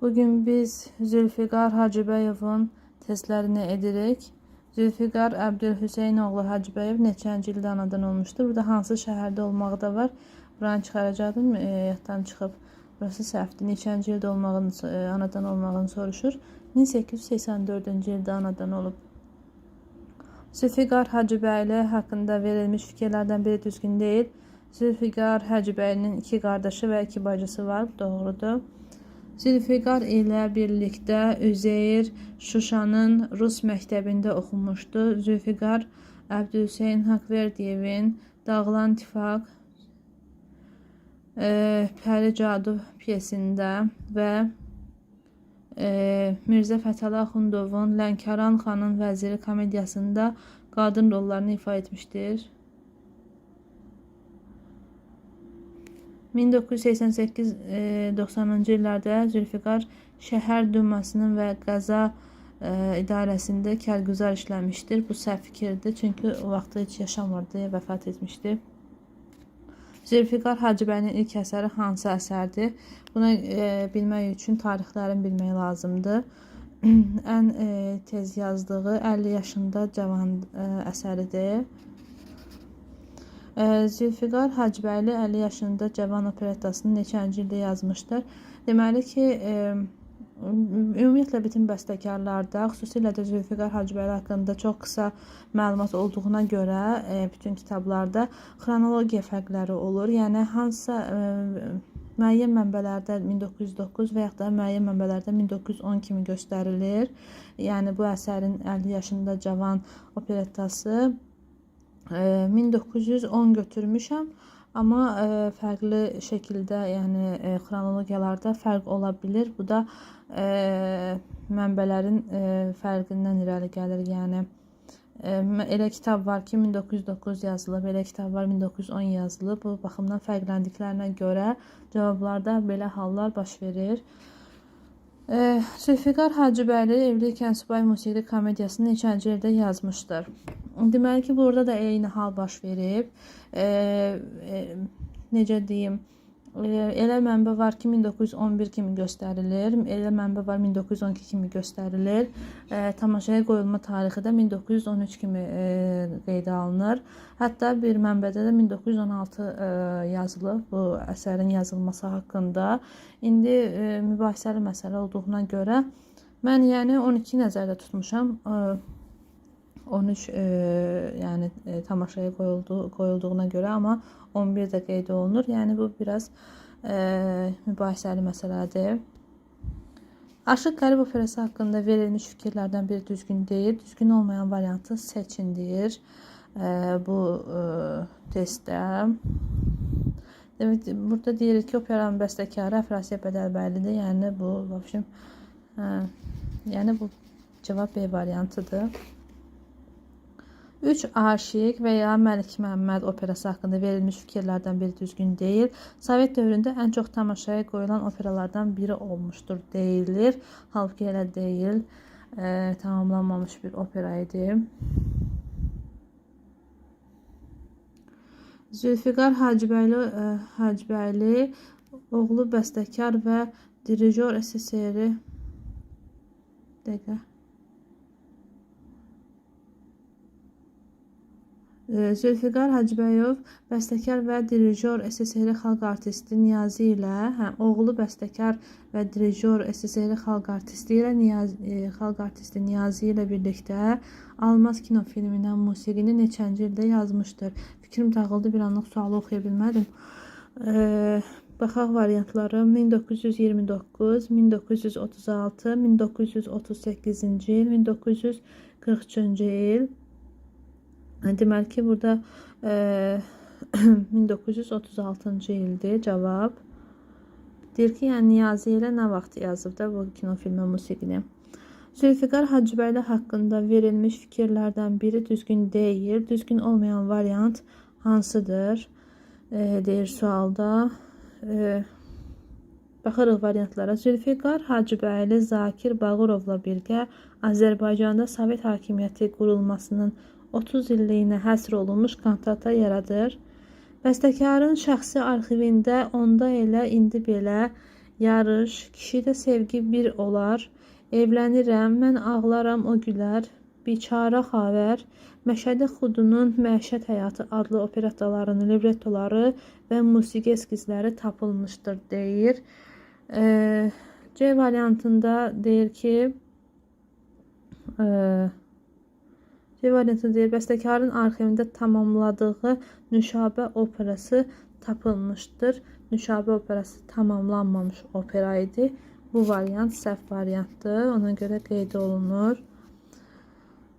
Bugün biz Zülfiqar Hacıbəyovun testlərini edirik. Zülfiqar Əbdülhüseyn oğlu Hacıbəyev neçənci ildə anadan olmuşdur? Burada hansı şəhərdə olmağı da var. Buranı çıxaracaqdım, yaddan çıxıb. Burası səhvdir. Neçənci ildə anadan olmağını soruşur. 1884-cü ildə anadan olub. Zülfiqar Hacıbəyli haqqında verilmiş fikirlərdən biri düzgün deyil. Zülfiqar Hacıbəylinin 2 qardaşı və 2 bacısı var. Doğrudur. Zülfiqar ilə birlikdə Üzeyir Şuşanın Rus məktəbində oxumuşdu. Zülfiqar Əbdülhüseyn Haqverdiyevin Dağılan Tifaq, Pəri Cadu piyesində və Mirzə Fətəli Axundovun Lənkəran xanın vəziri komediyasında qadın rollarını ifa etmişdir. 1988-90-cı illərdə Zülfiqar Şəhər Dumasının və Qəza idarəsində kərgüzar işləmişdir. Bu səhv fikirdir, çünki o vaxtda heç yaşamırdı, vəfat etmişdi. Zülfiqar Hacıbəylinin ilk əsəri hansı əsərdir? Buna bilmək üçün tarixlərini bilmək lazımdır. Ən tez yazdığı 50 yaşında cavan əsəridir. Zülfiqar Hacıbəyli 50 yaşında cavan operettasını neçənci ildə yazmışdır? Deməli ki, ümumiyyətlə bütün bəstəkarlarda, xüsusilə də Zülfiqar Hacıbəyli haqqında çox qısa məlumat olduğuna görə bütün kitablarda xronologiya fərqləri olur. Yəni hansısa müəyyən mənbələrdə 1909 və yaxud da müəyyən mənbələrdə 1910 kimi göstərilir. Yəni bu əsərin 50 yaşında cavan operettası 1910 götürmüşəm, amma fərqli şəkildə, yəni xronologiyalarda fərq ola bilir. Bu da mənbələrin fərqindən irəli gəlir. Yəni elə kitab var ki 1909 yazılıb, elə kitab var 1910 yazılıb. Bu baxımdan fərqləndiklərinə görə cavablarda belə hallar baş verir. Zülfiqar Hacıbəyli Evlilikən Subay musiqili komediyasını neçənci ildə yazmışdır? Deməli ki, burada da eyni hal baş verib. Necə deyim, elə mənbə var ki 1911 kimi göstərilir, elə mənbə var 1912 kimi göstərilir. Tamaşaya qoyulma tarixi də 1913 kimi qeydə alınır. Hətta bir mənbədə də 1916 yazılıb bu əsərin yazılması haqqında. İndi mübahisəli məsələ olduğuna görə mən yəni 12 nəzərdə tutmuşam. 13 yəni tamaşaya qoyulduğuna görə, amma 11 də qeyd olunur. Yəni bu biraz mübahisəli məsələdir. Aşıq Qərib operası haqqında verilmiş fikirlərdən biri düzgün deyil. Düzgün olmayan variantı seçin deyir bu testdə. Demək, burada deyirik ki, operanın bəstəkarı Əfrasiyə Bədəlbəylidir. Yəni bu yəni bu cavab B variantıdır. 3 Aşiq və ya Məlik Məmməd operası haqqında verilmiş fikirlərdən biri düzgün deyil. Sovet dövründə ən çox tamaşaya qoyulan operalardan biri olmuşdur deyilir. Halbuki elə deyil. Tamamlanmamış bir opera idi. Zülfiqar Hacıbəyli oğlu bəstəkar və dirijor SSR Zülfiqar Hacıbəyov bəstəkar və dirijor SSR xalq artisti Niyazi ilə, oğlu bəstəkar və dirijor SSR xalq artisti Niyazi ilə birlikdə Almaz kinofilmindən musiqini neçənci ildə yazmışdır? Fikrim dağıldı, bir anlıq sualı oxuya bilmədim. Baxaq variantları: 1929, 1936, 1938-ci il, 1943-cü il. Deməli ki, burada 1936-cı ildir cavab. Deyir ki, yəni Niyazi ilə nə vaxt yazıb da bu kinofilmə musiqini? Zülfiqar Hacıbəyli haqqında verilmiş fikirlərdən biri düzgün deyil. Düzgün olmayan variant hansıdır? Deyir sualda. Baxırıq variantlara. Zülfiqar Hacıbəyli Zakir Bağırovla birgə Azərbaycanda Sovet hakimiyyəti qurulmasının 30 illiyinə həsr olunmuş kantata yaradır. Bəstəkarın şəxsi arxivində onda elə, indi belə yarış, kişidə sevgi bir olar, evlənirəm, mən ağlaram, o gülər, biçara xavər, Məşədi Xudunun Məişət Həyatı adlı operetalarının librettoları və musiqi eskizləri tapılmışdır deyir. C variantında deyir ki, C variantında deyir, bəstəkarın arxivində tamamladığı Nüşabə operası tapılmışdır. Nüşabə operası tamamlanmamış opera idi. Bu variant səhv variantdır. Ona görə qeyd olunur.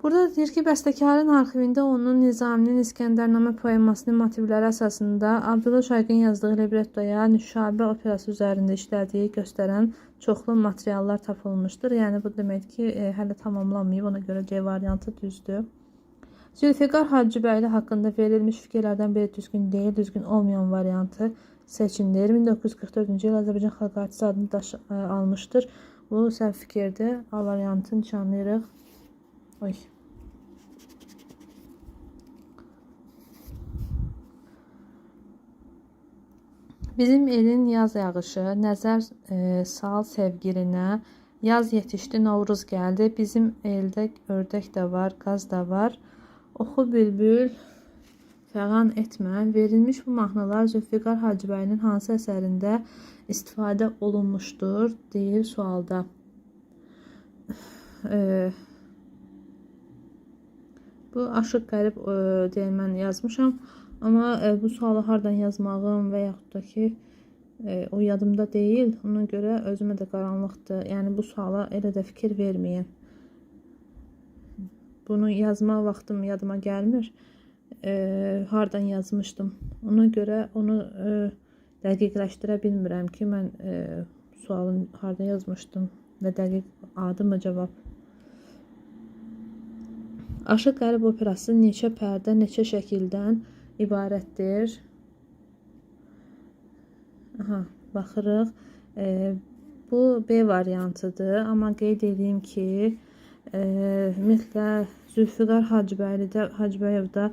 Burada deyir ki, bəstəkarın arxivində onun Nizaminin İskəndərnamə poemasının motivləri əsasında Abdullah Şaiqin yazdığı librettoya Nüşabə operası üzərində işlədiyi göstərən çoxlu materiallar tapılmışdır. Yəni bu demək ki, hələ tamamlanmayıb. Ona görə C variantı düzdür. Zülfiqar Hacıbəyli haqqında verilmiş fikirlərdən biri düzgün deyil, düzgün olmayan variantı seçilir. 1944-cü il Azərbaycan Xalq Artisti adını almışdır. Bu səhv fikirdir. A variantını nişanlayırıq. Oy. Bizim elin yaz yağışı, nəzər sal sevgilinə, yaz yetişdi, Novruz gəldi, bizim eldə ördək də var, qaz da var, oxu bülbül, fəğan etmə. Verilmiş bu mahnılar Zülfiqar Hacıbəylinin hansı əsərində istifadə olunmuşdur, deyir sualda. Bu Aşıq Qərib deyə mən yazmışam. Amma bu sualı hardan yazmağım və yaxud da ki, o yadımda deyil. Ona görə özümə də qaranlıqdır. Yəni bu suala elə də fikir verməyin. Bunu yazmaq vaxtım yadıma gəlmir. Hardan yazmışdım. Ona görə onu dəqiqləşdirə bilmirəm ki, mən sualın harda yazmışdım və dəqiq adı mı cavab. Aşıq Qərib operası neçə pərdə, neçə şəkildən ibarətdir. Baxırıq. Bu B variantıdır. Amma qeyd edeyim ki, ümumiyyətlə Zülfiqar Hacıbəyovda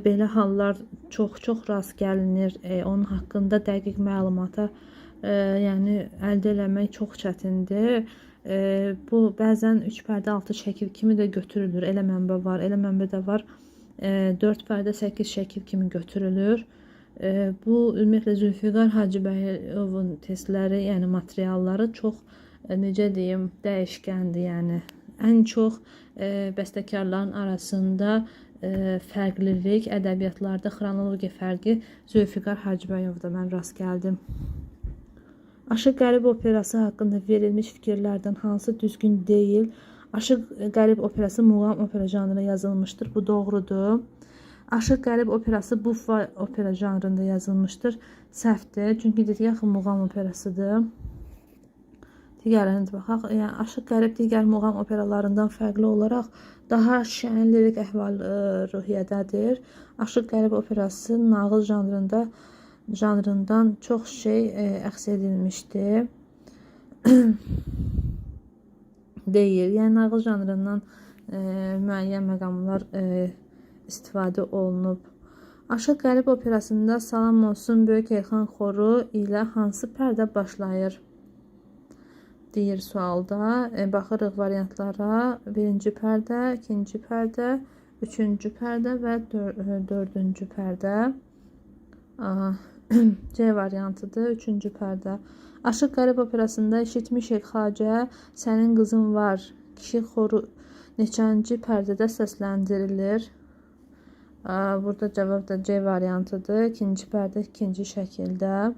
belə hallar çox rast gəlinir. Onun haqqında dəqiq məlumata yəni əldə eləmək çox çətindir. Bu bəzən 3 pərdə 6 şəkil kimi də götürülür. Elə mənbə var, elə mənbədə var. 4 pərdə 8 şəkil kimi götürülür. Bu ümumiyyətlə Zülfiqar Hacıbəyovun testləri, yəni materialları çox necə deyim, dəyişkəndir. Yəni ən çox bəstəkarların arasında fərqlilik, ədəbiyyatlarda xronologiya fərqi Zülfiqar Hacıbəyovda mən rast gəldim. Aşıq Qərib operası haqqında verilmiş fikirlərdən hansı düzgün deyil? Aşıq Qərib operası muğam opera janrında yazılmışdır. Bu doğrudur. Aşıq Qərib operası buffa opera janrında yazılmışdır. Səhvdir. Çünki dedik axı muğam operasıdır. Digərlərinə baxaq. Yəni Aşıq Qərib digər muğam operalarından fərqli olaraq daha şən lirik əhval-ruhiyyədədir. Aşıq Qərib operası nağıl janrından çox şey əks edilmişdir. Deyir. Yəni nağıl janrından müəyyən məqamlar istifadə olunub. Aşıq Qərib operasında Salam olsun Böyük Elxan xoru ilə hansı pərdə başlayır? Deyir sualda. Baxırıq variantlara. Birinci pərdə, ikinci pərdə, üçüncü pərdə və dördüncü pərdə. C variantıdır. Üçüncü pərdə. Aşıq Qərib operasında eşitmişik Xacə, sənin qızın var. Kişi xoru neçənci pərdədə səsləndirilir? Burada cavab da C variantıdır. İkinci pərdə, ikinci şəkildə.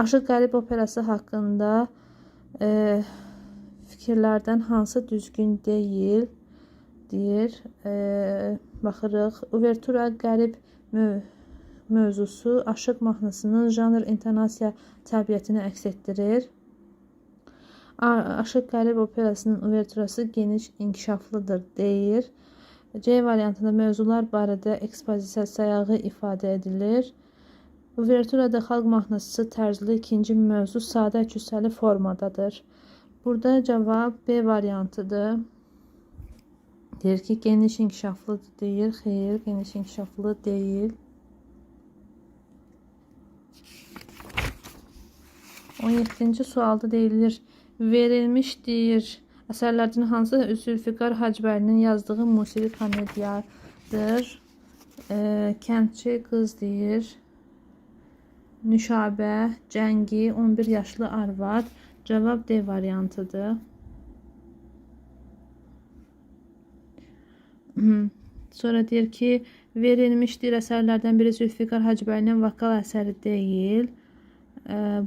Aşıq Qərib operası haqqında fikirlərdən hansı düzgün deyil? Deyir. Baxırıq. Uvertura Qərib mövzusu aşıq mahnısının janr intonasiya təbiətini əks etdirir. Aşıq Qərib operasının uverturası geniş inkişaflıdır deyir. C variantında mövzular barədə ekspozisiya sayağı ifadə edilir. Uverturada xalq mahnısı tərzli ikinci mövzu sadə cüssəli formadadır. Burada cavab B variantıdır. Deyir ki, geniş inkişaflıdır deyir. Xeyr, geniş inkişaflı deyil. 17-ci sualda deyilir. Verilmişdir. Əsərlərdən hansı Zülfiqar Hacıbəylinin yazdığı musiqi komediyadır? Kəndçi qız deyir. Nüşabə, Cəngi, 11 yaşlı arvad. Cavab D variantıdır. Sonra deyir ki, verilmişdir əsərlərdən biri Zülfiqar Hacıbəylinin vokal əsəri deyil.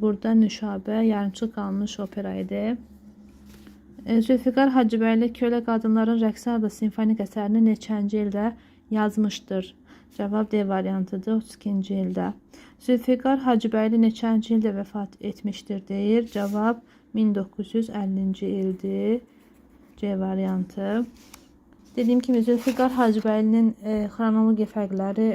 Burada Nüşabə yarımçıq qalmış opera idi. Zülfiqar Hacıbəyli Kölə Qadınların Rəqsi adlı simfonik əsərini neçənci ildə yazmışdır? Cavab D variantıdır, 32-ci ildə. Zülfiqar Hacıbəyli neçənci ildə vəfat etmişdir deyir. Cavab 1950-ci ildir. C variantı. Dediyim kimi Zülfiqar Hacıbəylinin xronologiya fərqləri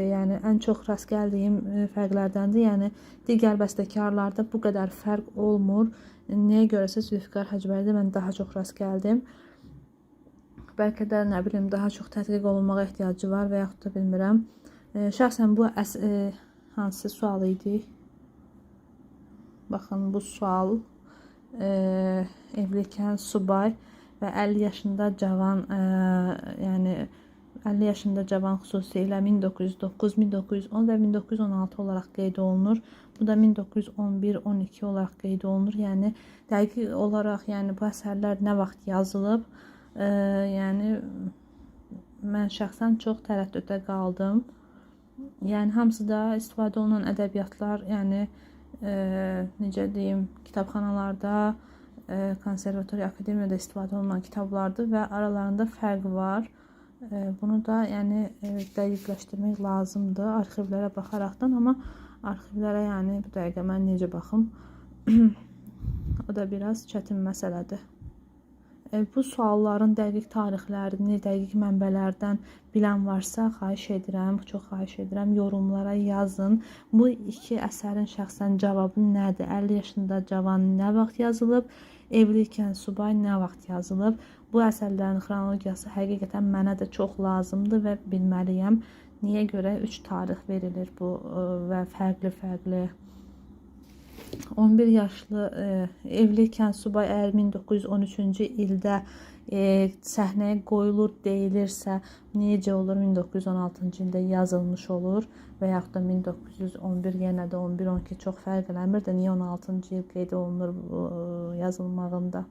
yəni ən çox rast gəldiyim fərqlərdəndir. Yəni digər bəstəkarlarda bu qədər fərq olmur. Nəyə görəsə Zülfiqar Hacıbəylidə mən daha çox rast gəldim. Bəlkə də nə bilim daha çox tədqiq olunmağa ehtiyacı var və yaxud da bilmirəm. Şəxsən bu hansı sual idi? Baxın bu sual evlikən subay və 50 yaşında cavan, yəni 50 yaşında cavan xüsusilə 1909, 1910 və 1916 olaraq qeyd olunur. Bu da 1911-12 olaraq qeyd olunur. Yəni dəqiq olaraq yəni bu əsərlər nə vaxt yazılıb? Yəni mən şəxsən çox tərəddüddə qaldım. Yəni hamısı da istifadə olunan ədəbiyyatlar, yəni necə deyim, kitabxanalarda, konservatoriya, akademiyada istifadə olunan kitablardır və aralarında fərq var. Bunu da yəni dəqiqləşdirmək lazımdır arxivlərə baxaraqdan, amma arxivlərə yəni bu dəqiqə mən necə baxım? O da biraz çətin məsələdir. Bu sualların dəqiq tarixlərini, dəqiq mənbələrdən bilən varsa, çox xahiş edirəm, yorumlara yazın. Bu iki əsərin şəxsən cavabı nədir? 50 yaşında cavan nə vaxt yazılıb? Evlikən subay nə vaxt yazılıb? Bu əsərlərin xronologiyası həqiqətən mənə də çox lazımdır və bilməliyəm. Niyə görə 3 tarix verilir bu və fərqli-fərqli. 11 yaşlı evlikən subay əgər 1913-cü ildə səhnəyə qoyulur deyilirsə, necə olur 1916-cı ildə yazılmış olur və yaxud da 1911 yenə də 11-12 çox fərq eləmir də niyə 16-cı il qeyd olunur yazılmağında?